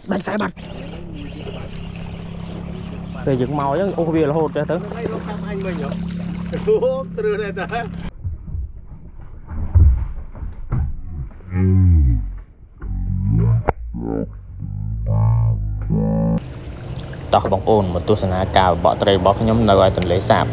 đánh sai bật về dựng màu chứ ô bia là hột cho tớ tao bóng ồn một tu sân cao bỏ tray bóp nhóm nơi tuần lễ sạp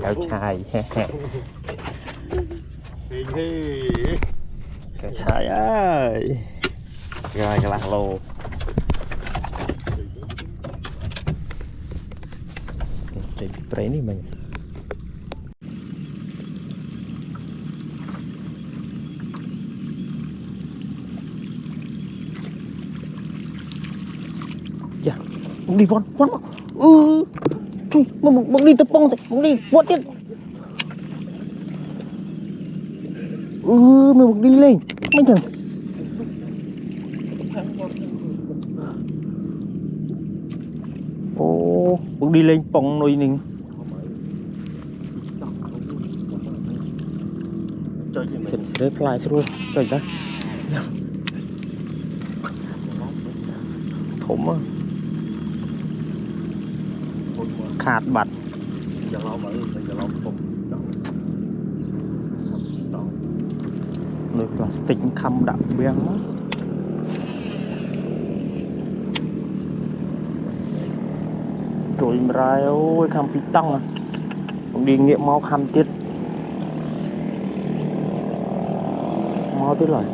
kéo chai kéo chai ơi rồi cái lạc lô cái này mình dạ đi con bông đi tập bông bông đi vót tiếp mày bông đi lên mấy thằng ô bông đi lên bông nuôi mình sẽ fly xuống rồi ra thủng á khát bật nơi plastic khăm đậm biếng rồi ra ôi khăm pi tăng à đi nghiệm máu khăm tiết máu tiết rồi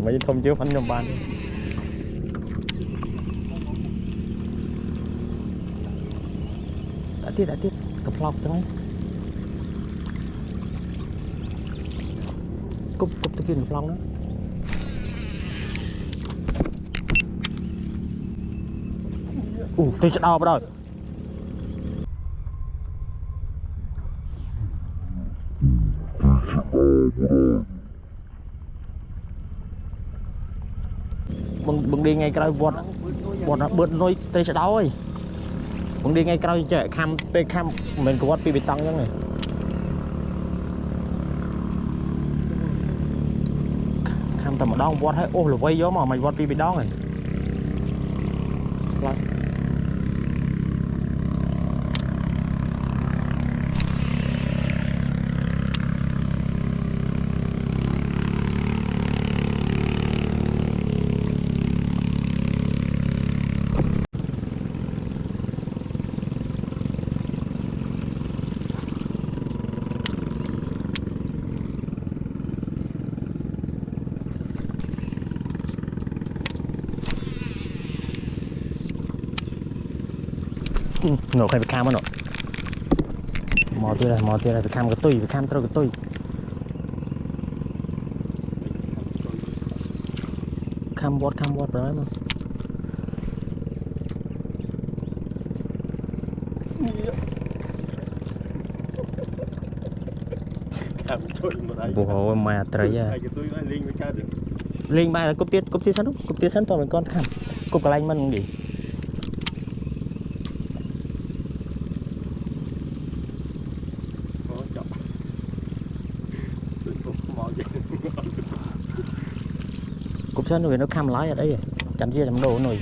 mấy thông chiếu phanh nhom ban đã tiết cặp lọc cho ấy cúp tôi kia cặp lọc đó tôi sẽ đau vào rồi bưng đi ngay cái vọt nó bớt nôi tê sẽ đau ơi bưng đi ngay cái chạy cam mình có vọt bị tăng chứ này cam tầm ở đâu vọt hay ô là quay gió mà mày vọt bị đau này nổ phải cam nó mò tia này phải cam cái tui phải cam trâu cái tui cam bọt rồi mà bố mà trời à linh bài là cúp tiết sẵn toàn là con khăn cúp cái lanh mình đi cho nuôi nó khăm lái ở đây chăm chia chăm đồ nuôi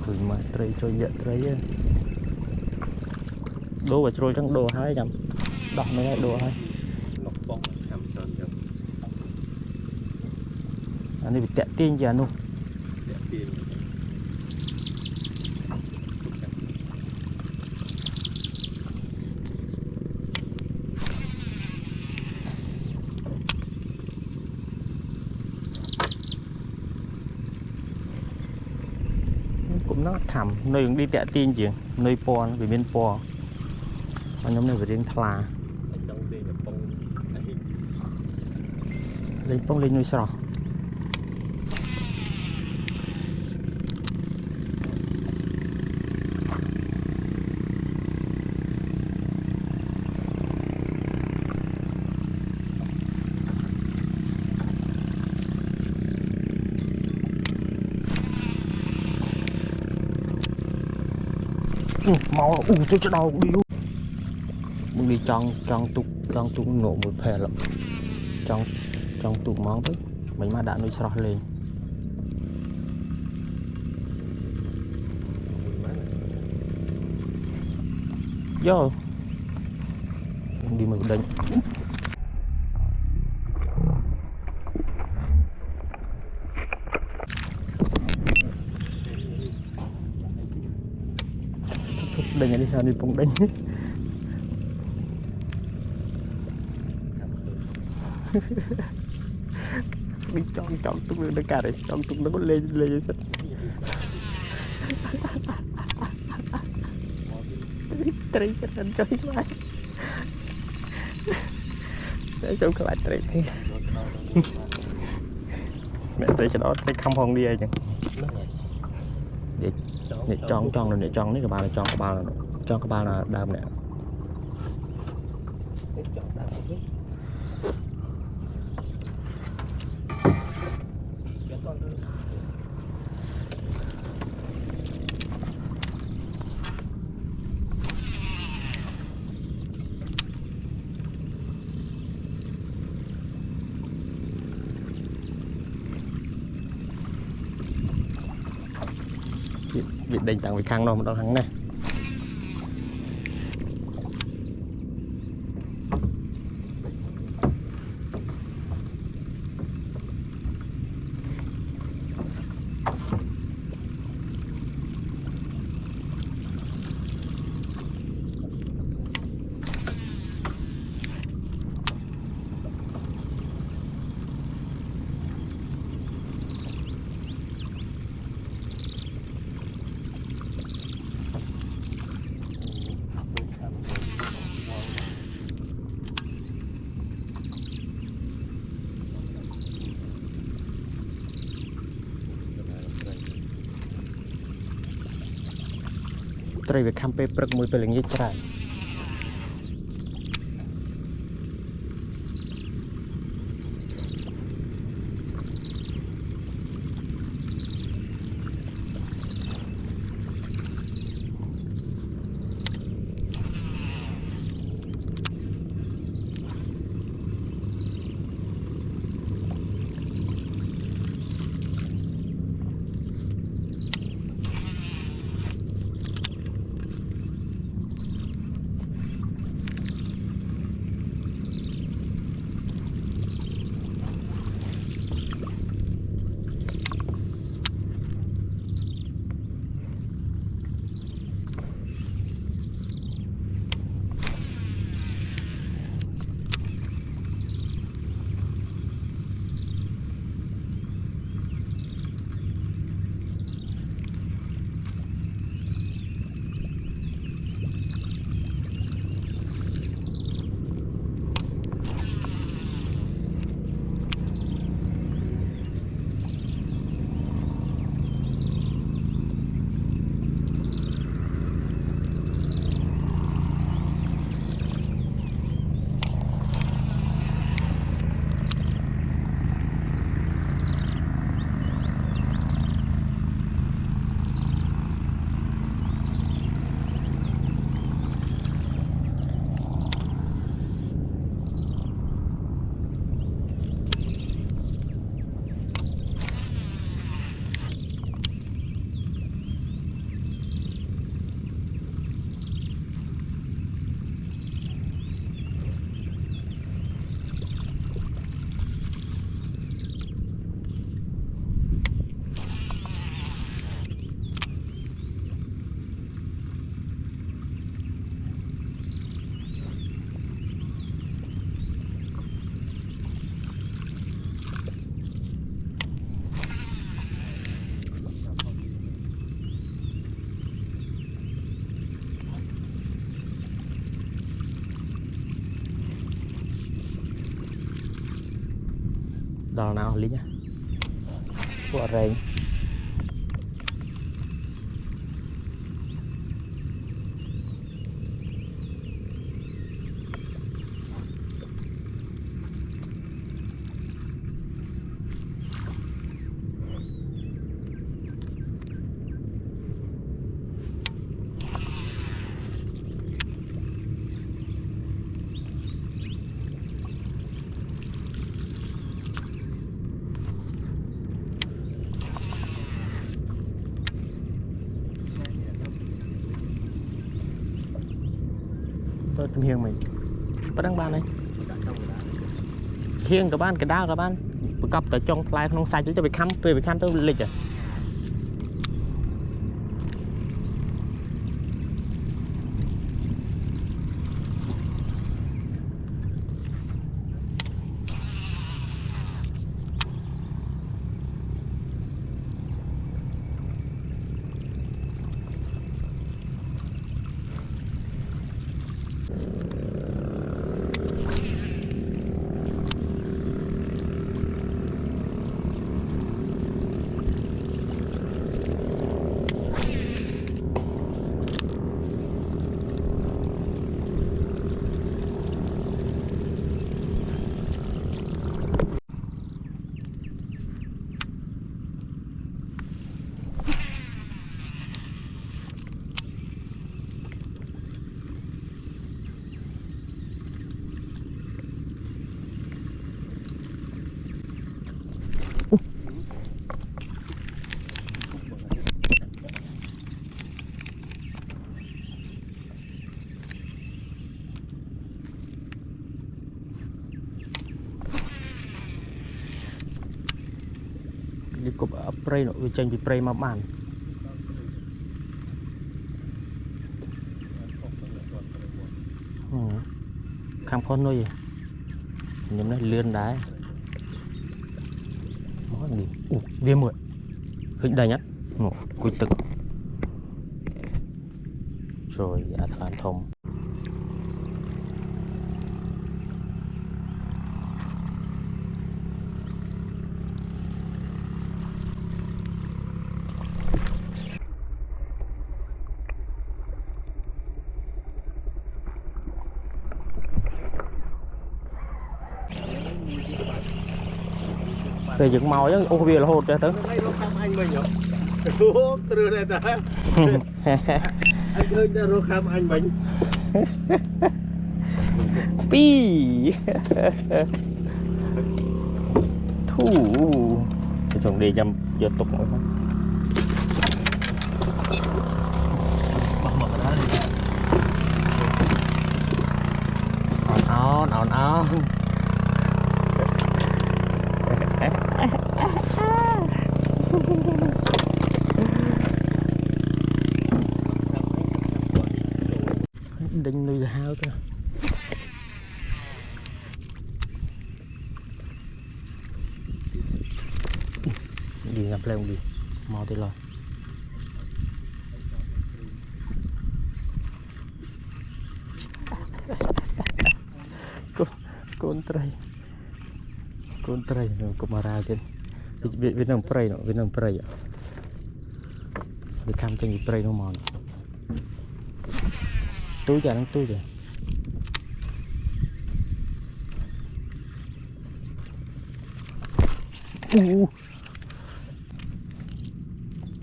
cười mà trời trôi dậy trời đổ vào trôi trong đồ hai chăm đọc nó lại đồ hai anh đi bị tẹt tiên gì anh luôn cũng nó thầm nơi đi tẹt tiên chuyện nơi po nó bị bên po anh nhóm này phải đến thà lên phong lên nuôi sò máu tôi cho đau điมึงđi trong tục nổ một phè lắm trong tục món tới mình mà đã nuôi sò lên vô đi một đánh đánh đi sao đi cũng đánh đi chọn tục nó cả đấy chọn tục nó có lên sạch trời cho nên chơi quá để cho các bạn trời mẹ tới cho đó cái không hồn đi ai chẳng để chọn rồi để chọn cái bà là chọn cái bà là đam nè việc đánh chẳng bị khăn đâu mà đâu thắng này trời về cam pe prek mùi pe lưng như trời đò nào lý nhá của rèn tôi tìm hiền mình bắt đăng ban này hiền các bạn cái đao các bạn cặp tới trong fly không sai chứ cho bị khăm tôi lịch à đi cục spray nó tranh bị spray mà bàn khám con nuôi nhưng nó lươn đá nó đi viêm mượn khinh đầy nhất cùi tực rồi thản thông dựng màu chứ ô bia là hột cho tớ anh mình nhở từ đây ta anh ơi ra rô khám anh mình pi thủ chồng đi chăm giờ tục mỗi on đinh nuôi hao cơ đi ngập lên đi mau tới rồi con trai cũng mà ra trên Việt Nam prey nó Việt Nam prey ạ Việt Nam trên prey nó mòn tôi giờ đang tôi rồi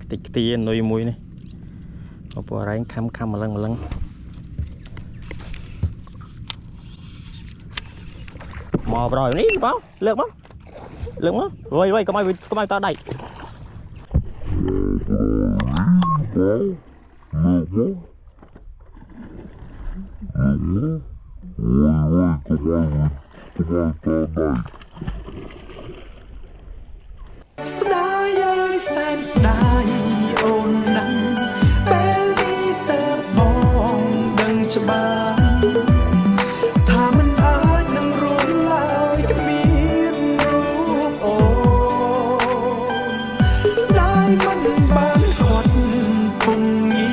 tịch tiền nuôi mùi này có bỏ ra khăm mà lần mò rồi ní báo lượng mất rồi có mai ta đẩy Sdai ơi sen sdai ôn nắng bé đi tơ bong đừng cho ba thà mình ai đừng run lại cái miên ruột ôn sdai mình bán khót cùng nhị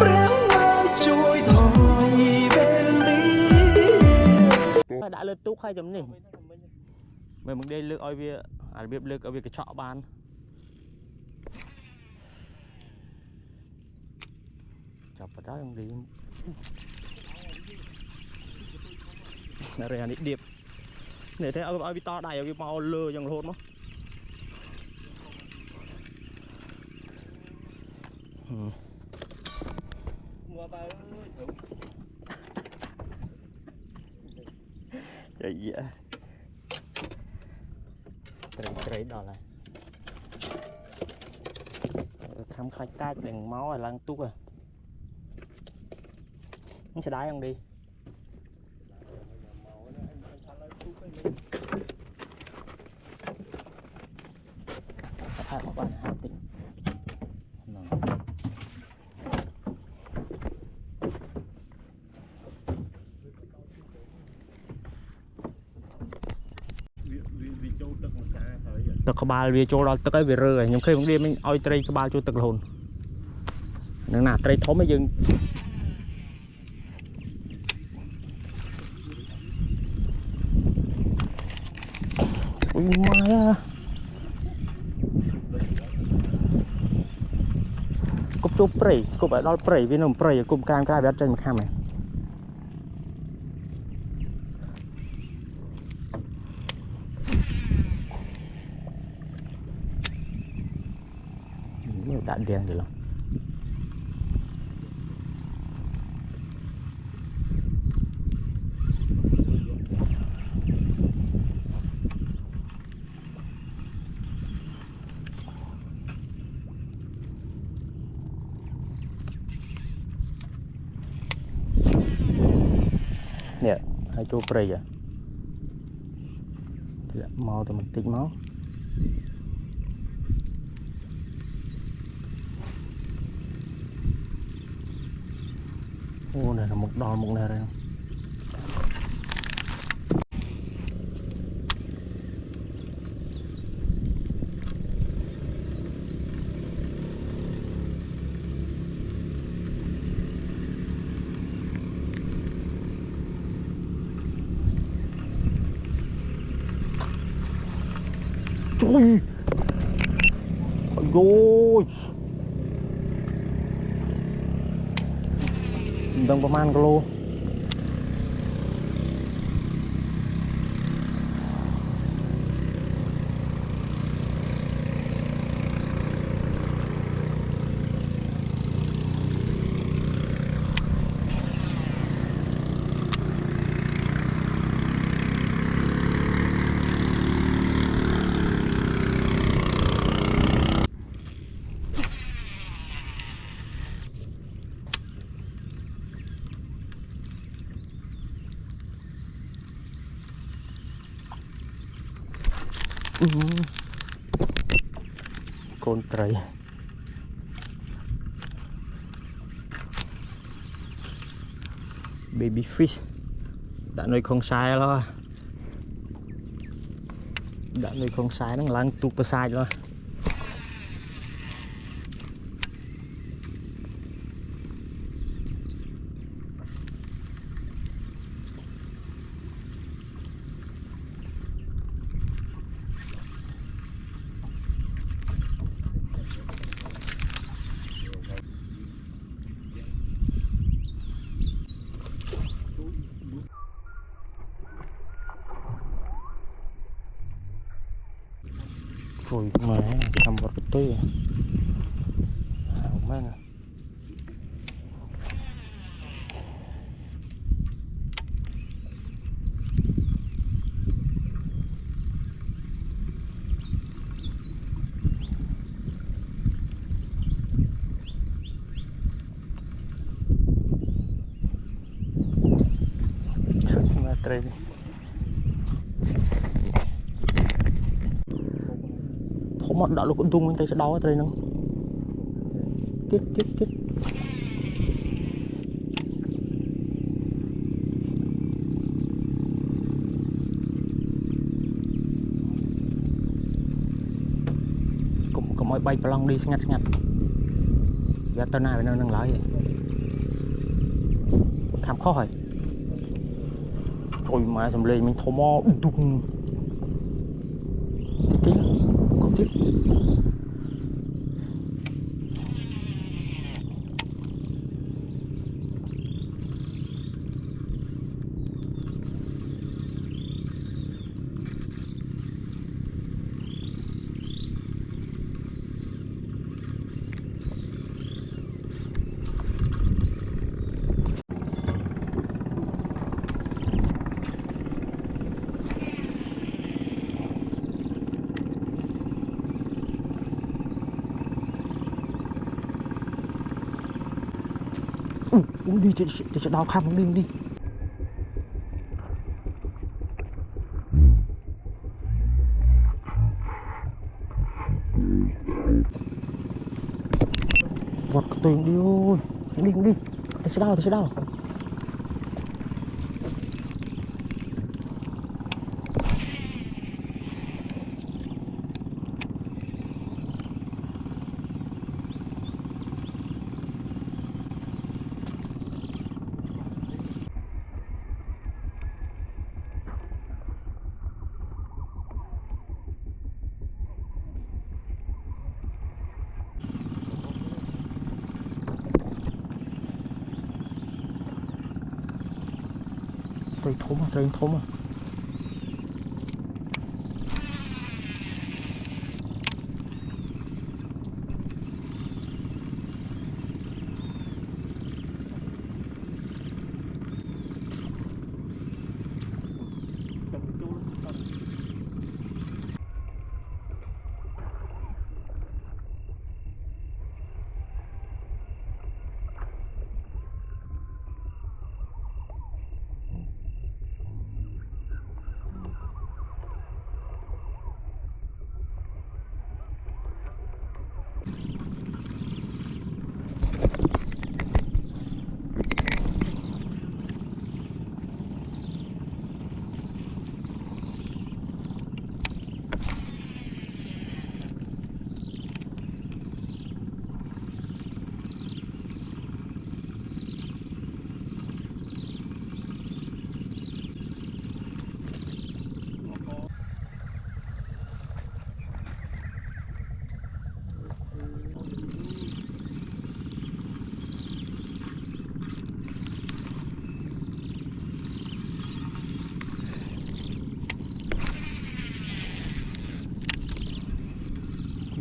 ráng ơi chui thôi về ly đã lên túc 2.1 mình đi lược oi bia biết lược ở bia cái chọ ban chọc vào đó không đi này đi điệp để thấy oi bia to đầy oi bia mau lừa dòng hôn mất vậy vậy trời đó là khám khai tay đèn máu là lăn tuốt à nó sẽ đái không đi hai một bạn hai tí tật có ba vì chỗ đó tật cái về rơi nhưng khi mình đi mình oi tray có ba chỗ tật hồn nương nà tray thốn mới dừng ui mai á cúp chỗ prey cúp ở đó prey vì nó prey cúp cam cái bé trên mặt ham này đạn đèn rồi lòng nè hai chỗ prey à màu thì mình tính máu ô này là một đòn một này rồi trời ôi đồngประมาณกิโลcon trời baby fish đã nuôi không sai lo đã nuôi không sai nó lăn tụt vào sai rồi rồi mà cầm vào cái túi không mấy nè trời một đạo lúc tung mình tay sẽ đau ở đây nó tiếp cũng có mọi bay ballon đi ngắt và tao nào nó nâng lại vậy tham khó hỏi trời mà dầm lên mình thô mò đùng Tiếp còn tiếp. Đi cho đau khăm đi. Vọt cái tuyền đi ôi. Đi. Tôi sẽ đau. Trời thốn à.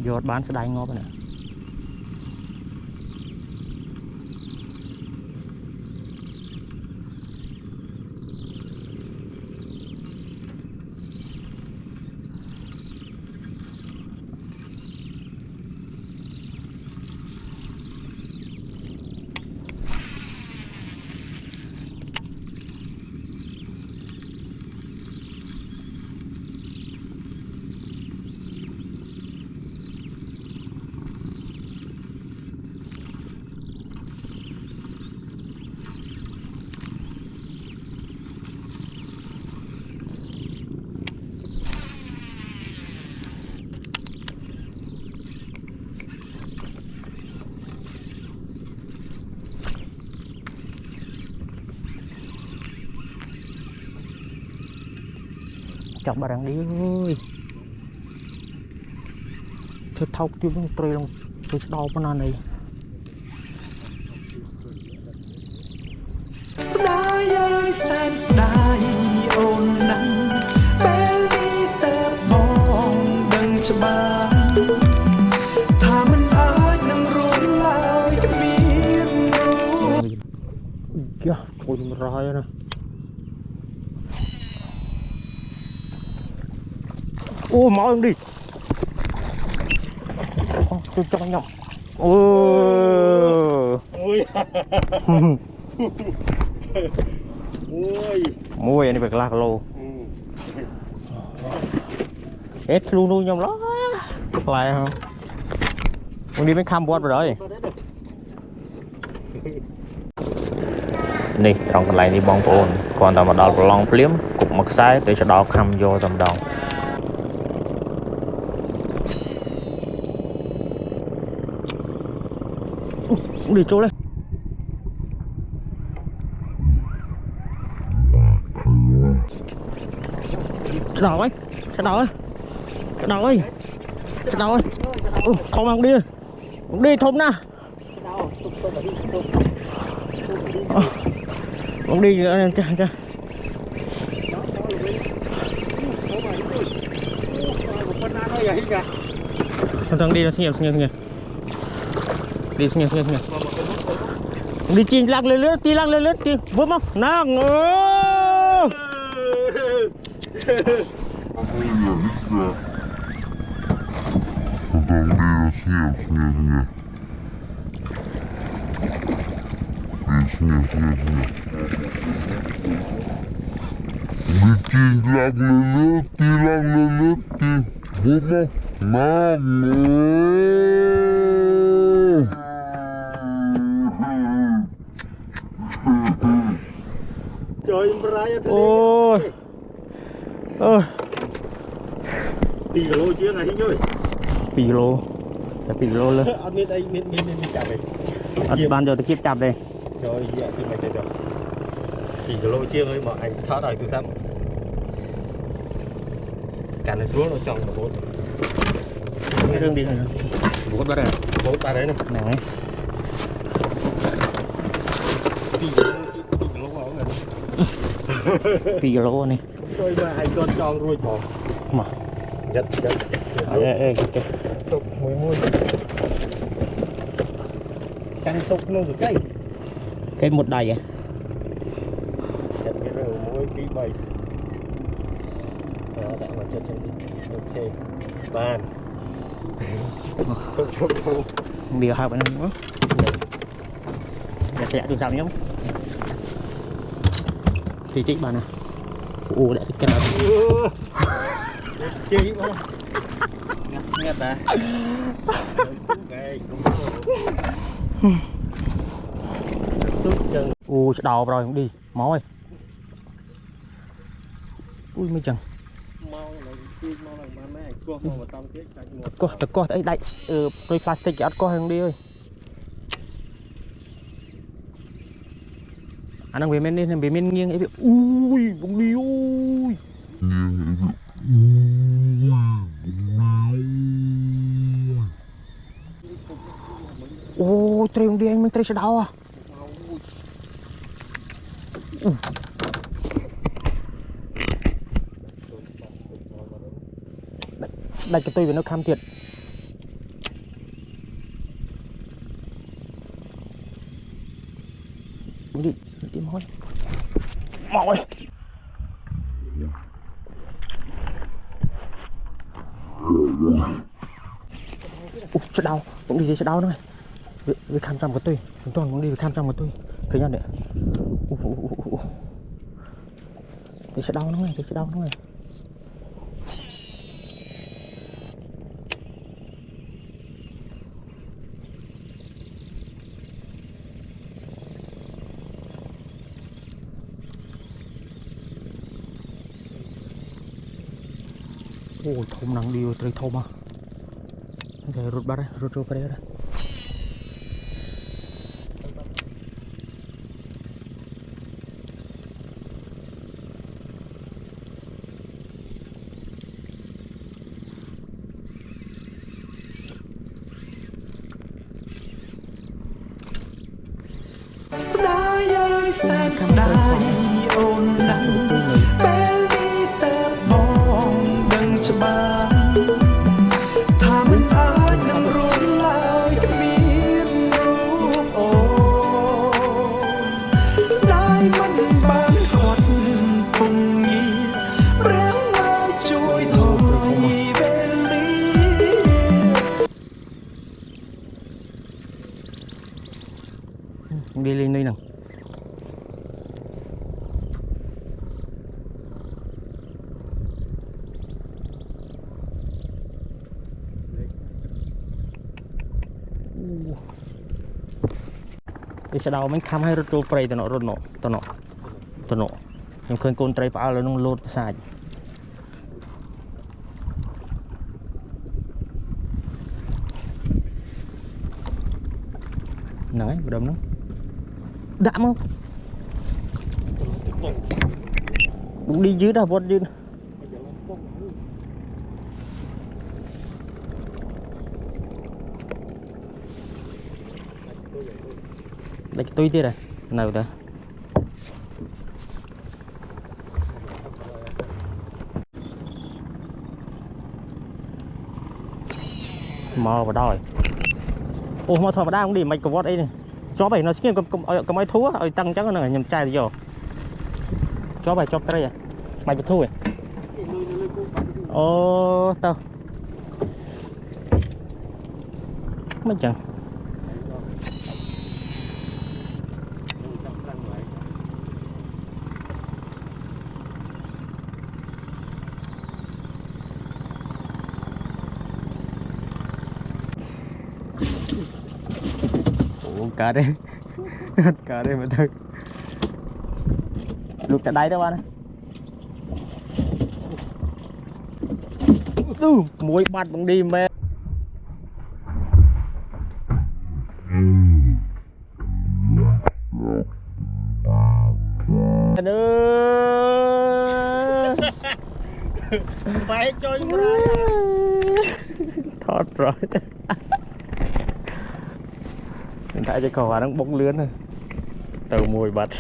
Vô bán sẽ đánh ngóp này. Chọc bà đang đi ơi. Thôi thọc tiêu nó trôi lòng tôi đau con này. ស្ដាយអើយសែនស្ដាយអូនណាស់ពេលនេះតើបងដឹងច្បាស់ថាមិនអាចនឹងរួចឡើយគ្មានរូប Kìa, thôi mà rơi nè. Ô máu em đi. Tôi cho anh nhầm. Ôi. Môi này phải lạc lô. Hết luôn luôn nhầm đó. Lại không? Mình đi với cam bọt vào đó rồi. Nè, trong cái này đi bong ôn, còn tao mà đào lòng phím, cục mặc sai tới cho đào khăm vô tầm đầu. Đi chỗ đây. Sao đào ấy? Sao đào ấy? cái đầu ơi thôm không đi thôm nè không đi kìa thằng đi nó xin nhỉ đi xin nhỉ đi chi lăng lên lướt đi vớt không nào trời ơi ôi 2 kg chứ này nhơi 2 kg là 2 kg luôn ăn miếng đây miếng chặt đây ăn ban giờ tôi kiếp chặt đây rồi dạ thì mày rồi 2 kg chiên ấy mà anh tháo đời từ sắm cả này xuống nó trồng một cái đường đi này bốn bắt đây 4 ta đấy này này 2 kg này rồi mà anh con tròn ruồi bỏ mà giật tục mùi canh tục luôn rồi cây một đầy à giật cái rượu muối tí bầy đó tại mà chân đi ok bàn đi hai bên nữa sẽ tụi sao nhóc thì chị bà nè ủa để cái nào chị không nghe ta ui đầu rồi không đi máu ơi ui mấy chừng có thấy đây đôi plastic ở có hơn đi ơi anh đang về men nghiêng ấy ui bông đi ui ôi trời đi anh mình trời sẽ đau à đây cái tôi về nó cam thiệt đi mỏi sẽ đau cũng đi sẽ đau nữa này với cam trong của tôi chúng tôi cũng đi với cam trong của tôi thấy nhau đấy thì sẽ đau nó này ôi thôm nắng đi trời thôm à thế rút ba đây rút vào đâyស្ដាយអើយសែនស្ដាយអូនណាស់ពេលនេះតើបងដឹងច្បាស់ថាមិនអាចនឹងរួចឡើយគ្មានរូបអូនស្ដាយមិនបានខាត់ពងងារព្រះមកជួយថយវេលា đi lên đây nào đi xe đào mình khăm hay rút trôi prey tao nọ em khơi côn trai phá là nó lột sạch nãy vừa đâm nó đạm không đi dưới đâu vót đi Đạch tôi tiết rồi nào ta mò vào đòi ô mà thôi mà đang đi mày có vót đây này chó bảy nó sẽ cầm ai thua ở tăng chắc là nhầm trai gì rồi chó bảy chó trai à mày bị thua à ô tao mấy chẳng cá đây cá đây mà thôi lục tại đây đó bạn muối bạt bằng đi mẹ phải cho ra thoát rồi hiện tại cho cậu đang bốc lươn thôi tàu mùi bật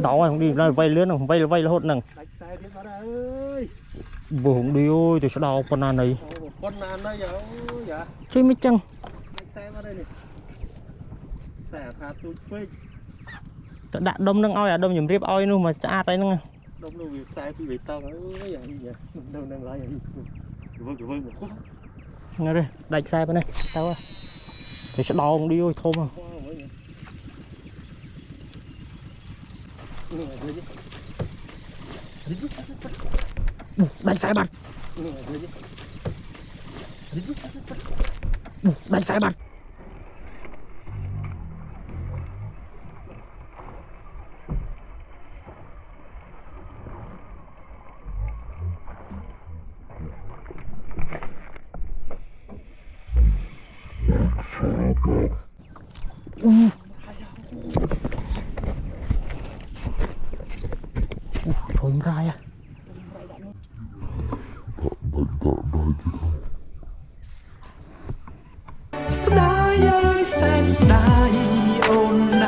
đó không đi ra vay lươn không vay là hốt nằng vừa không đi ơi tôi sẽ đào con nan này con nan đó dạ chơi mấy chăng xe vào đây này xẻ thả tụi phê đã đông nâng oi à đông nhầm riếp oi luôn mà chả đây nâng đông đâu việc sai bị tao ấy vậy đâu đang lại vâng một khúc nghe đây đạch xe bên này tao à tôi sẽ đào không đi ơi thôi mà đánh sai bật đánh sai bật thôi ra à Sky ơi xem sky ôn